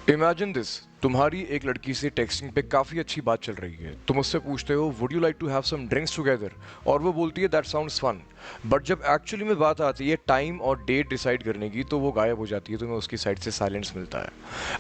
Imagine this, तुम्हारी एक लड़की से टेक्सटिंग पे काफी अच्छी बात चल रही है। तुम उससे पूछते हो would you like to have some drinks together, और वो बोलती है दैट साउंड्स फन। बट जब एक्चुअली में बात आती है टाइम और डेट डिसाइड करने की, तो वो गायब हो जाती है। तुम्हें उसकी साइड से साइलेंस मिलता है।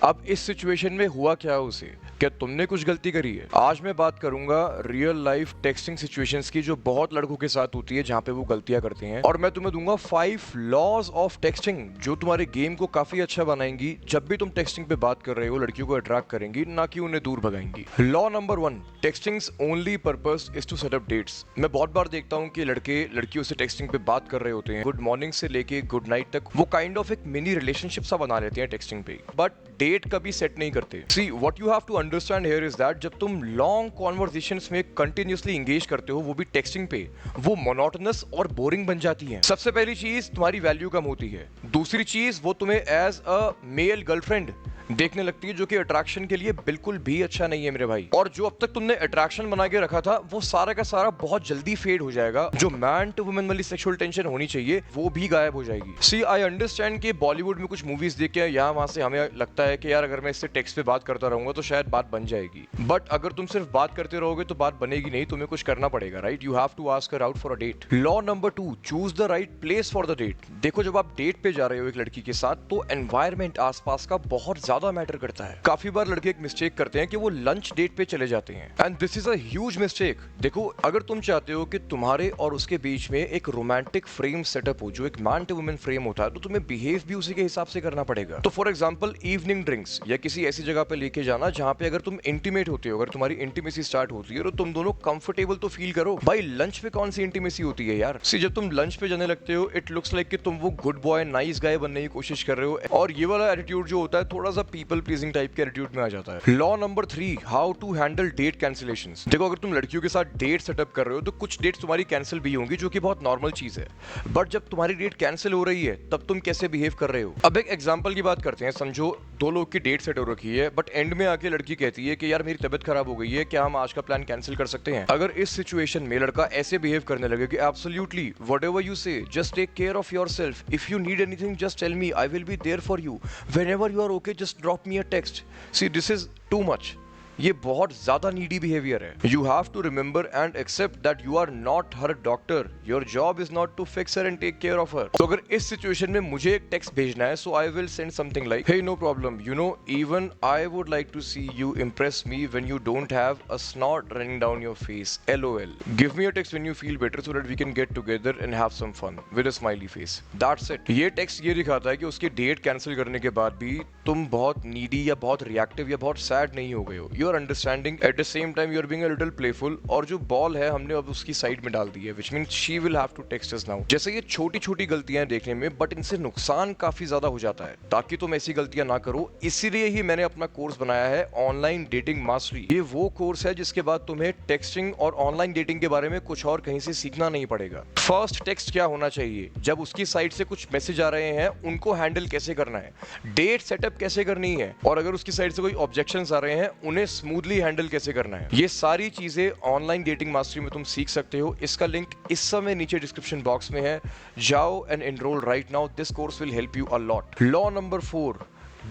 अब इस सिचुएशन में हुआ क्या उसे? क्या तुमने कुछ गलती करी है? आज मैं बात करूंगा रियल लाइफ टेक्सटिंग सिचुएशंस की, जो बहुत लड़कों के साथ होती है, जहां पे वो गलतियां करते हैं। और मैं तुम्हें दूंगा 5 लॉज ऑफ टेक्सटिंग, जो तुम्हारे गेम को काफी अच्छा बनाएंगी। जब भी तुम टेक्सटिंग पे बात कर रहे हो, लड़कियों को अट्रैक्ट करेंगी, ना कि उन्हें दूर भगाएंगी। Law number 1, texting's only purpose is to set up dates. मैं बहुत बार देखता हूँ कि लड़के लड़कियों से टेक्सटिंग पे बात कर रहे होते हैं, गुड मॉर्निंग से लेके गुड नाइट तक। वो काइंड ऑफ एक मिनी रिलेशनशिप सा बना लेते हैं टेक्सटिंग पे, बट डेट कभी सेट नहीं करते। See what you have to understand here is that जब तुम लॉन्ग कॉन्वर्सेशंस में कंटिन्यूअसली एंगेज करते हो, वो भी टेक्सटिंग पे, वो मोनोटोनस और बोरिंग बन जाती है। सबसे पहली चीज, तुम्हारी वैल्यू कम होती है। दूसरी चीज, वो तुम्हें एज अ मेल गर्लफ्रेंड देखने लगती है, जो कि अट्रैक्शन के लिए बिल्कुल भी अच्छा नहीं है मेरे भाई। और जो अब तक तुमने अट्रैक्शन बना के रखा था, वो सारा का सारा बहुत जल्दी फेड हो जाएगा। जो मैन टू वुमेन वाली सेक्सुअल टेंशन होनी चाहिए, वो भी गायब हो जाएगी। सी आई अंडरस्टैंड कि बॉलीवुड में कुछ मूवीज देख के यहाँ वहां से हमें लगता है कि यार अगर मैं इससे टेक्स्ट पे बात करता रहूंगा तो शायद बात बन जाएगी। बट अगर तुम सिर्फ बात करते रहोगे तो बात बनेगी नहीं। तुम्हें कुछ करना पड़ेगा, right? You have to ask her out for a date. Law number 2, choose the right place for the date. देखो, जब आप डेट पे जा रहे हो एक लड़की के साथ, तो एनवायरमेंट आसपास का बहुत ज्यादा मैटर करता है। काफी बार लड़के एक मिस्टेक करते हैं कि वो लंच डेट पे चले जाते हैं, and this is a huge mistake. देखो, अगर तुम चाहते हो कि तुम्हारे और उसके बीच में एक रोमांटिक फ्रेम सेटअप हो, जो एक मैन टू वुमेन फ्रेम होता है, तो तुम्हें बिहेव भी उसी के हिसाब से करना पड़ेगा। तो फॉर एग्जांपल, इवनिंग ड्रिंक्स या किसी ऐसी जगह पे लेके जाना जहां पे अगर तुम इंटीमेट होते हो, अगर तुम्हारी इंटीमेसी स्टार्ट होती है, तो तुम दोनों कंफर्टेबल तो फील करो। भाई, लंच पे कौन सी इंटीमेसी होती है यार? सी, जब तुम लंच पे जाने लगते हो, इट लुक्स लाइक कि तुम वो गुड बॉय नाइस गाय बनने की कोशिश कर रहे हो, और ये वाला एटीट्यूड जो होता है, थोड़ा सा पीपल प्लीजिंग टाइप के एटीट्यूड में आ जाता है। Law number 3, how to handle date cancellations. देखो, अगर तुम लड़कियों के साथ डेट सेटअप कर रहे हो, तो कुछ डेट्स तुम्हारी कैंसिल भी होंगी, जो कि बहुत नॉर्मल चीज है। बट जब तुम्हारी डेट कैंसिल हो रही है, तब तुम कैसे बिहेव कर रहे हो? अब एक एग्जांपल की बात करते हैं। समझो, दो लोग की डेट सेट हो रखी है, बट एंड में आके लड़की कहती है कि यार मेरी तबीयत खराब हो गई है, क्या हम आज का प्लान कैंसिल कर सकते हैं? अगर इस सिचुएशन में लड़का ऐसे बिहेव करने लगे कि absolutely whatever you say, just take care of yourself, if you need anything just tell me, I will be there for you, whenever you are okay just drop me a text. See, this is too much. ये बहुत ज्यादा needy behaviour है। You have to remember and accept that you are not her doctor. Your job is not to fix her and take care of हर। तो अगर इस situation में मुझे एक टेक्स्ट भेजना है, so I will send something like, hey no problem, you know even I would like to see you impress me when you don't have a snot running down your face, LOL। Give me a text when you feel better so that we can get together and have some fun with a smiley face. That's it. ये text ये दिखाता है कि उसकी date cancel करने के बाद भी तुम बहुत नीडी या बहुत रिएक्टिव या बहुत सैड नहीं हो गए हो। You are understanding, at the same time you are being a little playful, और जो बॉल है हमने अब उसकी साइड में डाल दी है, which means she will have to text us now. जैसे ये छोटी छोटी गलतियां देखने में, बट इनसे नुकसान काफी ज्यादा हो जाता है। ताकि तुम ऐसी गलतियां ना करो, इसीलिए ही मैंने अपना कोर्स बनाया है, ऑनलाइन डेटिंग मास्टरी। ये वो कोर्स है जिसके बाद तुम्हें टेक्सटिंग और ऑनलाइन डेटिंग के बारे में कुछ और कहीं से सीखना नहीं पड़ेगा। फर्स्ट टेक्स्ट क्या होना चाहिए, जब उसकी साइड से कुछ मैसेज आ रहे हैं, उनको हैंडल कैसे करना है, डेट सेटअप कैसे करनी है, और अगर उसकी साइड से कोई ऑब्जेक्शंस आ रहे हैं, उन्हें स्मूथली हैंडल कैसे करना है। ये सारी चीजें ऑनलाइन डेटिंग मास्टरी में तुम सीख सकते हो। इसका लिंक इस समय नीचे डिस्क्रिप्शन बॉक्स में है, जाओ and enroll right now. This course will help you a lot. Law number 4,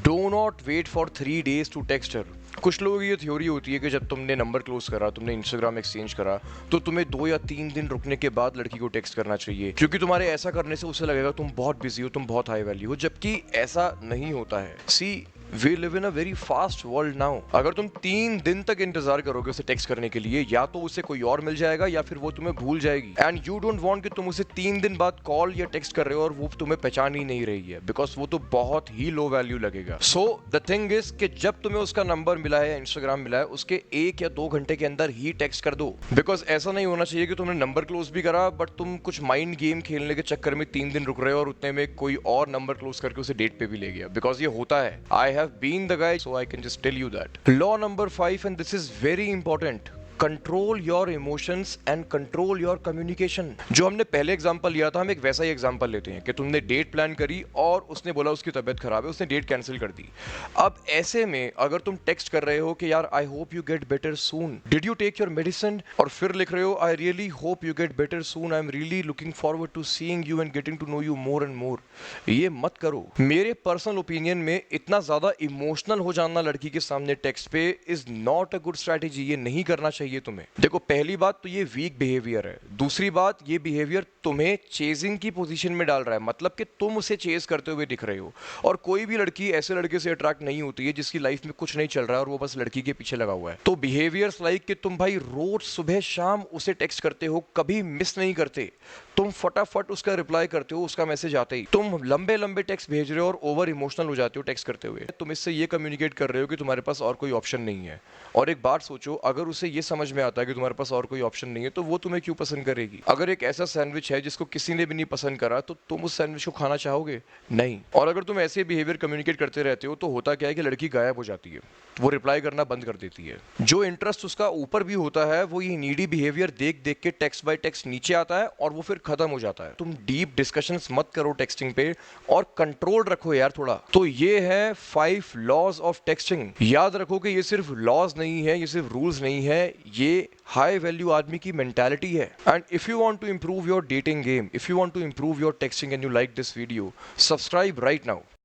do not wait for 3 days to text her. कुछ लोगों की ये थ्योरी होती है कि जब तुमने नंबर क्लोज करा, तुमने इंस्टाग्राम एक्सचेंज करा, तो तुम्हें 2 या 3 दिन रुकने के बाद लड़की को टेक्स्ट करना चाहिए, क्योंकि तुम्हारे ऐसा करने से उसे लगेगा तुम बहुत बिजी हो, तुम बहुत हाई वैल्यू हो, जबकि ऐसा नहीं होता है। See, we live in a very fast world now. अगर तुम 3 दिन तक इंतजार करोगे उसे टेक्स्ट करने के लिए, या तो उसे कोई और मिल जाएगा या फिर वो तुम्हें भूल जाएगी। एंड यू डोंट वांट कि तुम उसे 3 दिन बाद कॉल या टेक्स्ट कर रहे हो और वो तुम्हें पहचान ही नहीं रही है, बिकॉज वो तो बहुत ही लो वैल्यू लगेगा। सो द थिंग इज कि जब तुम्हें उसका नंबर मिला है, इंस्टाग्राम मिला है, उसके 1 या 2 घंटे के अंदर ही टेक्स्ट कर दो। बिकॉज ऐसा नहीं होना चाहिए कि तुमने नंबर क्लोज भी करा, बट तुम कुछ माइंड गेम खेलने के चक्कर में 3 दिन रुक रहे हो और उतने में कोई और नंबर क्लोज करके उसे डेट पे भी ले गया। बिकॉज ये होता है, I have been the guy, so I can just tell you that. Law number 5, and this is very important. Control your emotions and control your communication. जो हमने पहले एग्जांपल लिया था, हम एक वैसा ही एग्जांपल लेते हैं कि तुमने डेट प्लान करी और उसने बोला उसकी तबीयत खराब है, उसने डेट कैंसिल कर दी। अब ऐसे में अगर तुम टेक्स्ट कर रहे हो कि यार I hope you get better soon, did you take your medicine, और फिर लिख रहे हो I really hope you get better soon, I am really looking forward to seeing you and getting to know you more and more, ये मत करो। मेरे personal opinion में इतना ज्यादा इमोशनल हो जाना लड़की के सामने टेक्स्ट पे is not a good strategy, ये नहीं करना चाहिए तुम्हें। देखो, पहली बात तो ये वीक बिहेवियर है, दूसरी बात ये बिहेवियर तुम्हें चेजिंग की पोजीशन में डाल रहा है, मतलब कि तुम उसे चेज करते हुए दिख रहे हो। और कोई भी लड़की ऐसे लड़के से अट्रैक्ट नहीं होती है जिसकी लाइफ में कुछ नहीं चल रहा है और वो बस लड़की के पीछे लगा हुआ है। तो बिहेवियर्स लाइक कि तुम भाई रोज सुबह शाम उसे टेक्स्ट करते हो, कभी मिस नहीं करते, तुम फटाफट उसका रिप्लाई करते हो उसका मैसेज आते ही, तुम लंबे लंबे टेक्स्ट भेज रहे हो और ओवर इमोशनल हो जाते हो टेक्स्ट करते हुए, तुम इससे ये कम्युनिकेट कर रहे हो कि तुम्हारे पास और कोई ऑप्शन नहीं है। और एक बात सोचो, अगर उसे ये समझ में आता है कि तुम्हारे पास और कोई ऑप्शन नहीं है तो वो तुम्हें क्यों पसंद करेगी? अगर एक ऐसा सैंडविच है जिसको किसी ने भी नहीं पसंद करा तो तुम उस सैंडविच को खाना चाहोगे? नहीं। और अगर तुम ऐसे बिहेवियर कम्युनिकेट करते रहते हो तो होता क्या है कि लड़की गायब हो जाती है, वो रिप्लाई करना बंद कर देती है। जो इंटरेस्ट उसका ऊपर भी होता है वो ये नीडी बिहेवियर देख देख के टेक्स्ट बाय टेक्स्ट नीचे आता है और वो फिर खत्म हो जाता है। तुम डीप डिस्कशंस मत करो टेक्सटिंग पे और कंट्रोल रखो यार थोड़ा। तो ये है 5 लॉज ऑफ टेक्सटिंग। याद रखो कि ये सिर्फ लॉज नहीं है, ये सिर्फ रूल्स नहीं है, ये हाई वैल्यू आदमी की मेंटालिटी है। And if you want to improve your dating game, if you want to improve your texting and you like this video, subscribe right now.